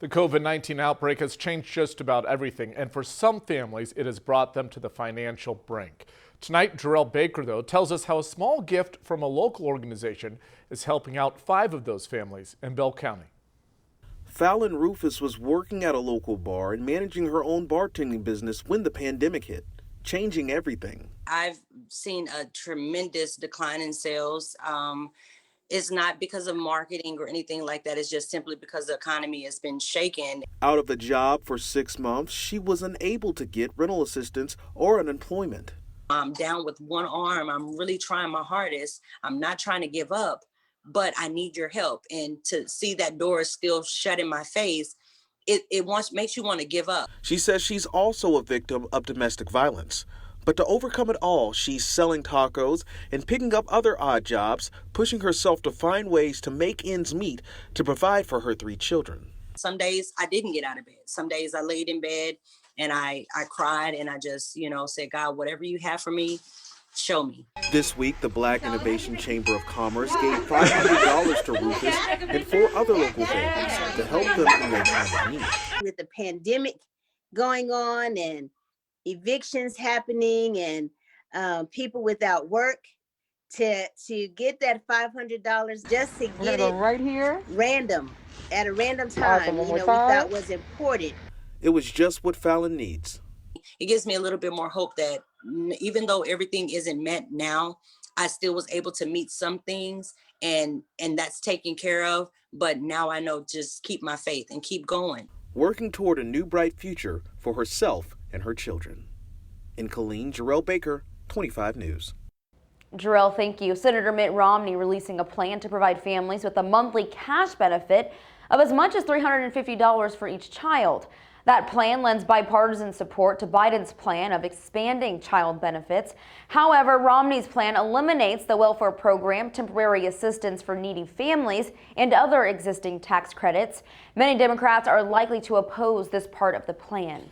The COVID-19 outbreak has changed just about everything, and for some families, it has brought them to the financial brink. Tonight, Jarrell Baker, though, tells us how a small gift from a local organization is helping out 5 of those families in Bell County. Fallon Rufus was working at a local bar and managing her own bartending business when the pandemic hit, changing everything. I've seen a tremendous decline in sales. It's not because of marketing or anything like that. It's just simply because the economy has been shaken. Out of a job for 6 months, she was unable to get rental assistance or unemployment. I'm down with one arm. I'm really trying my hardest. I'm not trying to give up, but I need your help. And to see that door is still shut in my face, it makes you want to give up. She says she's also a victim of domestic violence. But to overcome it all, she's selling tacos and picking up other odd jobs, pushing herself to find ways to make ends meet to provide for her 3 children. Some days I didn't get out of bed. Some days I laid in bed and I cried and I just, said, God, whatever you have for me, show me. This week, the Black Innovation Chamber of Commerce gave $500 to Rufus and 4 other local families to help them in their time of need. With the pandemic going on and evictions happening and people without work, to get that $500 just to get it right here at a random time, we thought was important. It was just what Fallon needs. It gives me a little bit more hope that even though everything isn't met now, I still was able to meet some things and that's taken care of. But now I know just keep my faith and keep going. Working toward a new bright future for herself and her children. In Killeen, Jarrell Baker, 25 News. Jarrell, thank you. Senator Mitt Romney releasing a plan to provide families with a monthly cash benefit of as much as $350 for each child. That plan lends bipartisan support to Biden's plan of expanding child benefits. However, Romney's plan eliminates the welfare program, temporary assistance for needy families, and other existing tax credits. Many Democrats are likely to oppose this part of the plan.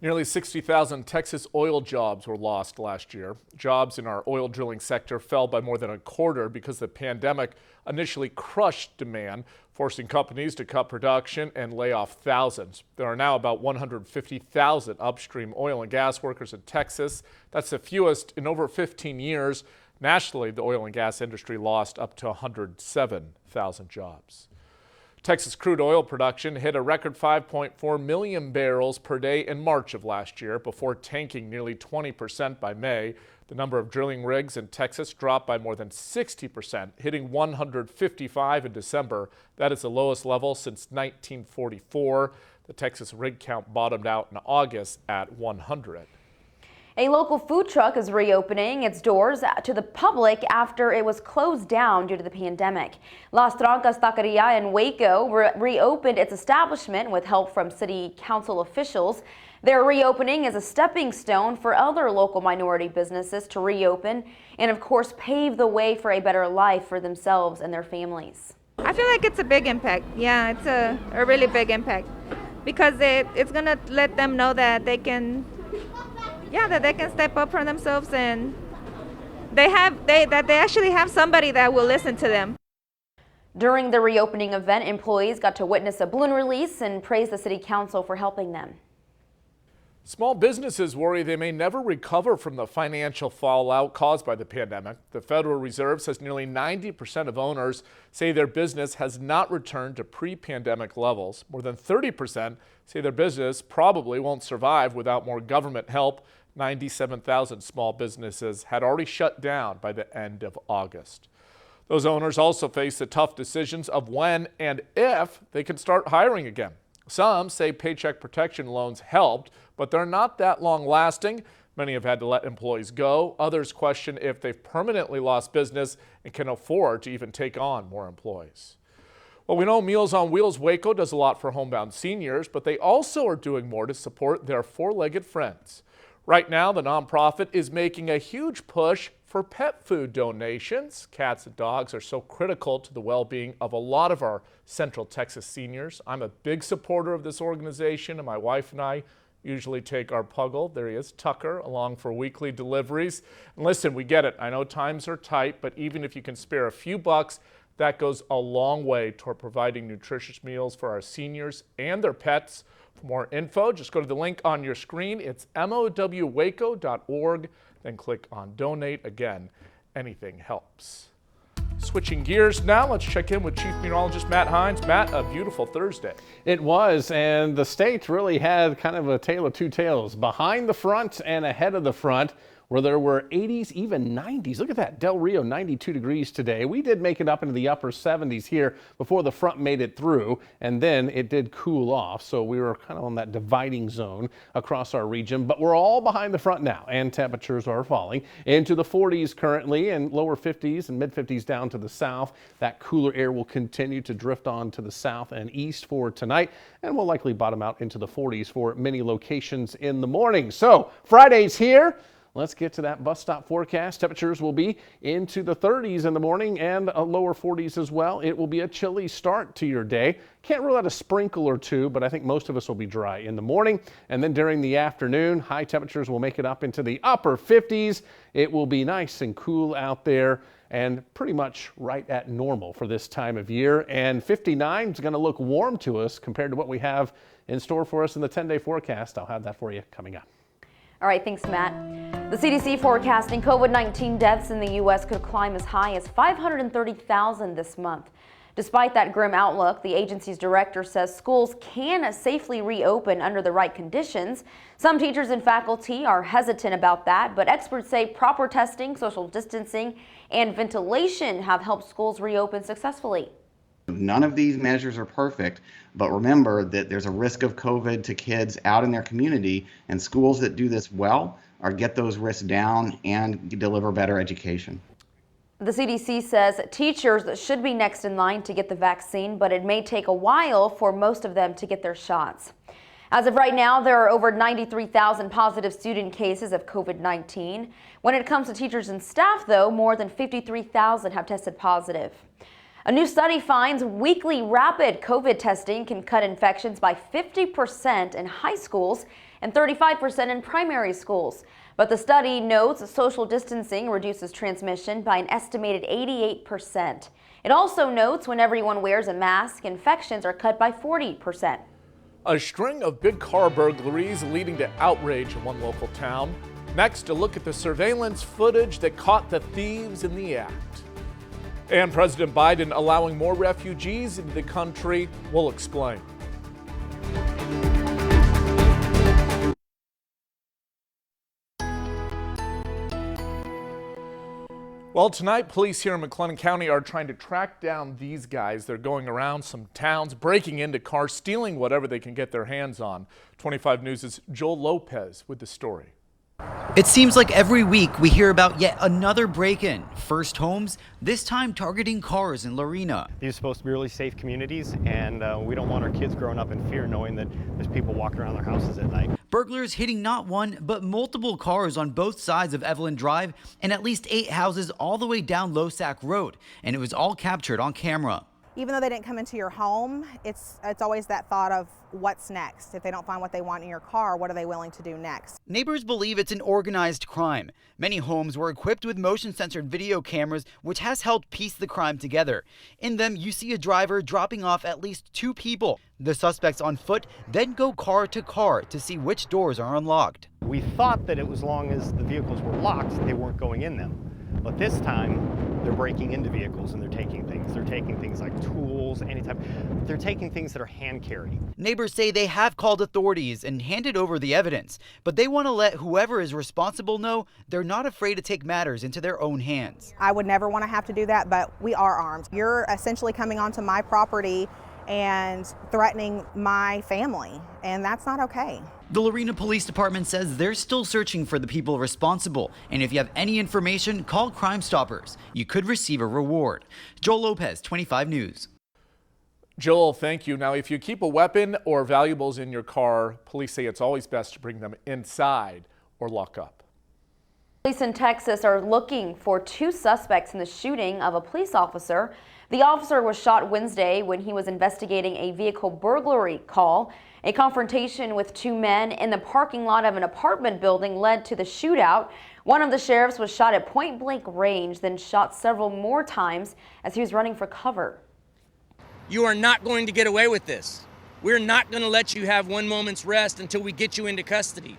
Nearly 60,000 Texas oil jobs were lost last year. Jobs in our oil drilling sector fell by more than a quarter because the pandemic initially crushed demand, forcing companies to cut production and lay off thousands. There are now about 150,000 upstream oil and gas workers in Texas. That's the fewest in over 15 years. Nationally, the oil and gas industry lost up to 107,000 jobs. Texas crude oil production hit a record 5.4 million barrels per day in March of last year before tanking nearly 20% by May. The number of drilling rigs in Texas dropped by more than 60%, hitting 155 in December. That is the lowest level since 1944. The Texas rig count bottomed out in August at 100. A local food truck is reopening its doors to the public after it was closed down due to the pandemic. Las Trancas Taqueria in Waco reopened its establishment with help from city council officials. Their reopening is a stepping stone for other local minority businesses to reopen and, of course, pave the way for a better life for themselves and their families. I feel like it's a big impact. Yeah, it's a really big impact because it's going to let them know that they can step up for themselves and they actually have somebody that will listen to them. During the reopening event, employees got to witness a balloon release and praise the city council for helping them. Small businesses worry they may never recover from the financial fallout caused by the pandemic. The Federal Reserve says nearly 90% of owners say their business has not returned to pre-pandemic levels. More than 30% say their business probably won't survive without more government help. 97,000 small businesses had already shut down by the end of August. Those owners also face the tough decisions of when and if they can start hiring again. Some say paycheck protection loans helped, but they're not that long lasting. Many have had to let employees go. Others question if they've permanently lost business and can afford to even take on more employees. Well, we know Meals on Wheels Waco does a lot for homebound seniors, but they also are doing more to support their four-legged friends. Right now, the nonprofit is making a huge push for pet food donations. Cats and dogs are so critical to the well-being of a lot of our Central Texas seniors. I'm a big supporter of this organization, and my wife and I usually take our puggle, there he is, Tucker, along for weekly deliveries. And listen, we get it. I know times are tight, but even if you can spare a few bucks, That goes a long way toward providing nutritious meals for our seniors and their pets. For more info, just go to the link on your screen. It's mowwaco.org, then click on donate. Again, anything helps. Switching gears now, let's check in with Chief Meteorologist Matt Hines. Matt, a beautiful Thursday. It was, and the state really had kind of a tale of two tales, behind the front and ahead of the front, where there were 80s, even 90s. Look at that, Del Rio, 92 degrees today. We did make it up into the upper 70s here before the front made it through, and then it did cool off. So we were kind of on that dividing zone across our region, but we're all behind the front now, and temperatures are falling into the 40s currently, and lower 50s and mid 50s down to the south. That cooler air will continue to drift on to the south and east for tonight, and will likely bottom out into the 40s for many locations in the morning. So Friday's here. Let's get to that bus stop forecast. Temperatures will be into the 30s in the morning and a lower 40s as well. It will be a chilly start to your day. Can't rule out a sprinkle or two, but I think most of us will be dry in the morning. And then during the afternoon, high temperatures will make it up into the upper 50s. It will be nice and cool out there and pretty much right at normal for this time of year. And 59 is going to look warm to us compared to what we have in store for us in the 10-day forecast. I'll have that for you coming up. All right, thanks, Matt. The CDC forecasting COVID-19 deaths in the U.S. could climb as high as 530,000 this month. Despite that grim outlook, the agency's director says schools can safely reopen under the right conditions. Some teachers and faculty are hesitant about that, but experts say proper testing, social distancing, and ventilation have helped schools reopen successfully. None of these measures are perfect, but remember that there's a risk of COVID to kids out in their community, and schools that do this well are get those risks down and deliver better education. The CDC says teachers should be next in line to get the vaccine, but it may take a while for most of them to get their shots. As of right now, there are over 93,000 positive student cases of COVID-19. When it comes to teachers and staff, though, more than 53,000 have tested positive. A new study finds weekly rapid COVID testing can cut infections by 50% in high schools and 35% in primary schools. But the study notes social distancing reduces transmission by an estimated 88%. It also notes when everyone wears a mask, infections are cut by 40%. A string of big car burglaries leading to outrage in one local town. Next, a look at the surveillance footage that caught the thieves in the act. And President Biden allowing more refugees into the country. We'll explain. Well, tonight, police here in McLennan County are trying to track down these guys. They're going around some towns, breaking into cars, stealing whatever they can get their hands on. 25 News' Joel Lopez with the story. It seems like every week we hear about yet another break-in. First homes, this time targeting cars in Lorena. These are supposed to be really safe communities, and we don't want our kids growing up in fear knowing that there's people walking around their houses at night. Burglars hitting not one, but multiple cars on both sides of Evelyn Drive and at least 8 houses all the way down Losac Road, and it was all captured on camera. Even though they didn't come into your home, it's always that thought of what's next. If they don't find what they want in your car, what are they willing to do next? Neighbors believe it's an organized crime. Many homes were equipped with motion-censored video cameras, which has helped piece the crime together. In them, you see a driver dropping off at least 2 people. The suspects on foot then go car to car to see which doors are unlocked. We thought that as long as the vehicles were locked, they weren't going in them. But this time, they're breaking into vehicles and they're taking things. They're taking things like tools, any type. They're taking things that are hand carried. Neighbors say they have called authorities and handed over the evidence, but they want to let whoever is responsible know they're not afraid to take matters into their own hands. I would never want to have to do that, but we are armed. You're essentially coming onto my property and threatening my family, and that's not okay. The Lorena Police Department says they're still searching for the people responsible, and if you have any information, call Crime Stoppers. You could receive a reward. Joel Lopez, 25 News. Joel, thank you. Now, if you keep a weapon or valuables in your car, police say it's always best to bring them inside or lock up. Police in Texas are looking for 2 suspects in the shooting of a police officer. The officer was shot Wednesday when he was investigating a vehicle burglary call. A confrontation with two men in the parking lot of an apartment building led to the shootout. One of the sheriffs was shot at point-blank range, then shot several more times as he was running for cover. You are not going to get away with this. We're not going to let you have one moment's rest until we get you into custody.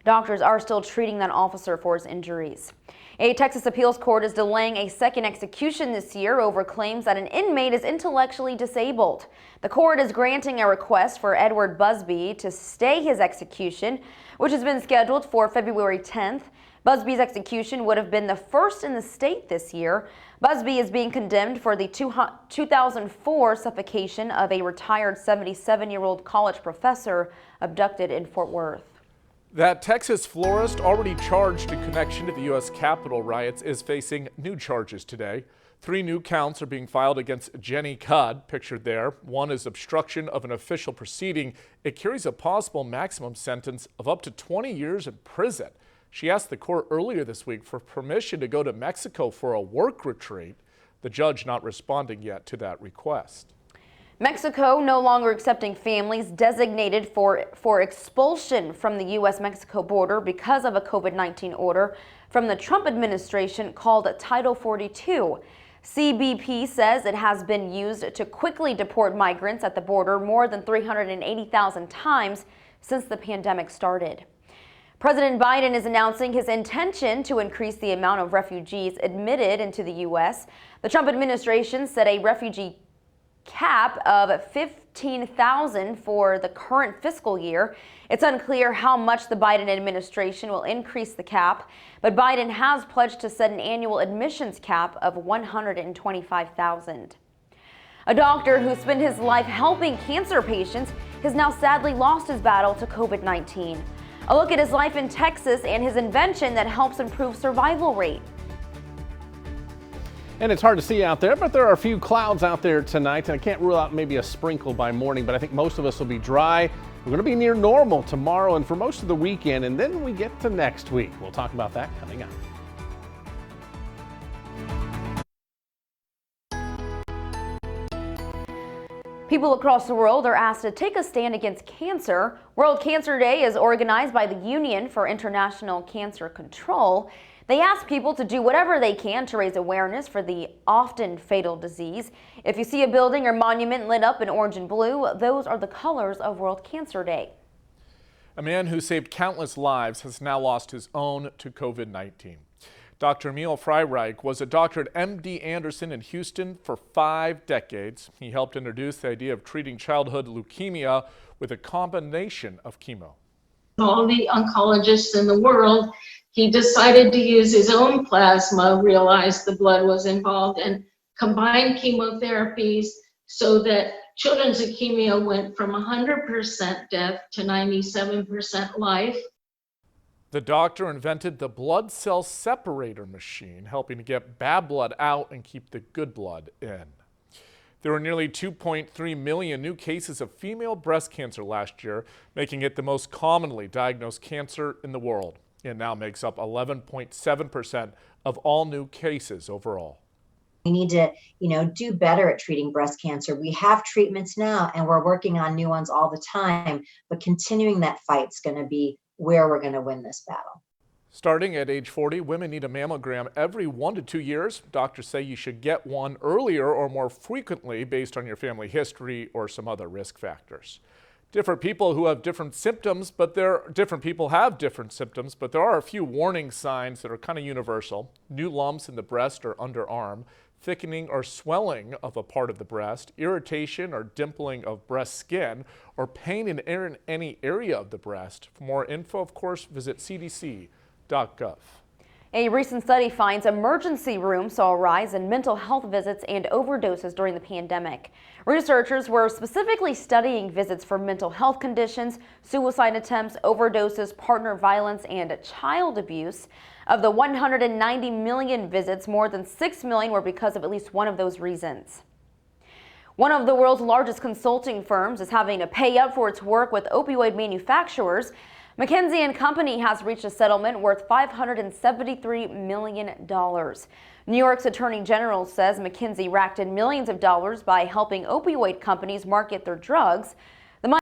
Doctors are still treating that officer for his injuries. A Texas appeals court is delaying a second execution this year over claims that an inmate is intellectually disabled. The court is granting a request for Edward Busby to stay his execution, which has been scheduled for February 10th. Busby's execution would have been the first in the state this year. Busby is being condemned for the 2004 suffocation of a retired 77-year-old college professor abducted in Fort Worth. That Texas florist already charged in connection to the U.S. Capitol riots is facing new charges today. 3 new counts are being filed against Jenny Cudd, pictured there. One is obstruction of an official proceeding. It carries a possible maximum sentence of up to 20 years in prison. She asked the court earlier this week for permission to go to Mexico for a work retreat. The judge not responding yet to that request. Mexico no longer accepting families designated for expulsion from the U.S.-Mexico border because of a COVID-19 order from the Trump administration called Title 42. CBP says it has been used to quickly deport migrants at the border more than 380,000 times since the pandemic started. President Biden is announcing his intention to increase the amount of refugees admitted into the U.S. The Trump administration set a refugee cap of 15,000 for the current fiscal year. It's unclear how much the Biden administration will increase the cap, but Biden has pledged to set an annual admissions cap of 125,000. A doctor who spent his life helping cancer patients has now sadly lost his battle to COVID-19. A look at his life in Texas and his invention that helps improve survival rate. And it's hard to see out there, but there are a few clouds out there tonight, and I can't rule out maybe a sprinkle by morning, but I think most of us will be dry. We're going to be near normal tomorrow and for most of the weekend, and then we get to next week. We'll talk about that coming up. People across the world are asked to take a stand against cancer. World Cancer Day is organized by the Union for International Cancer Control. They ask people to do whatever they can to raise awareness for the often fatal disease. If you see a building or monument lit up in orange and blue, those are the colors of World Cancer Day. A man who saved countless lives has now lost his own to COVID-19. Dr. Emil Freireich was a doctor at MD Anderson in Houston for 5 decades. He helped introduce the idea of treating childhood leukemia with a combination of chemo. All the oncologists in the world, he decided to use his own plasma, realized the blood was involved, and combined chemotherapies so that children's leukemia went from 100% death to 97% life. The doctor invented the blood cell separator machine, helping to get bad blood out and keep the good blood in. There were nearly 2.3 million new cases of female breast cancer last year, making it the most commonly diagnosed cancer in the world. It now makes up 11.7% of all new cases overall. We need to, do better at treating breast cancer. We have treatments now, and we're working on new ones all the time, but continuing that fight's going to be where we're going to win this battle. Starting at age 40, women need a mammogram every 1 to 2 years. Doctors say you should get one earlier or more frequently based on your family history or some other risk factors. Different people have different symptoms, but there are a few warning signs that are kind of universal. New lumps in the breast or underarm, thickening or swelling of a part of the breast, irritation or dimpling of breast skin, or pain in any area of the breast. For more info, of course, visit cdc.gov. A recent study finds emergency rooms saw a rise in mental health visits and overdoses during the pandemic. Researchers were specifically studying visits for mental health conditions, suicide attempts, overdoses, partner violence, and child abuse. Of the 190 million visits, more than 6 million were because of at least one of those reasons. One of the world's largest consulting firms is having to pay up for its work with opioid manufacturers. McKinsey and Company has reached a settlement worth $573 million. New York's Attorney General says McKinsey racked in millions of dollars by helping opioid companies market their drugs.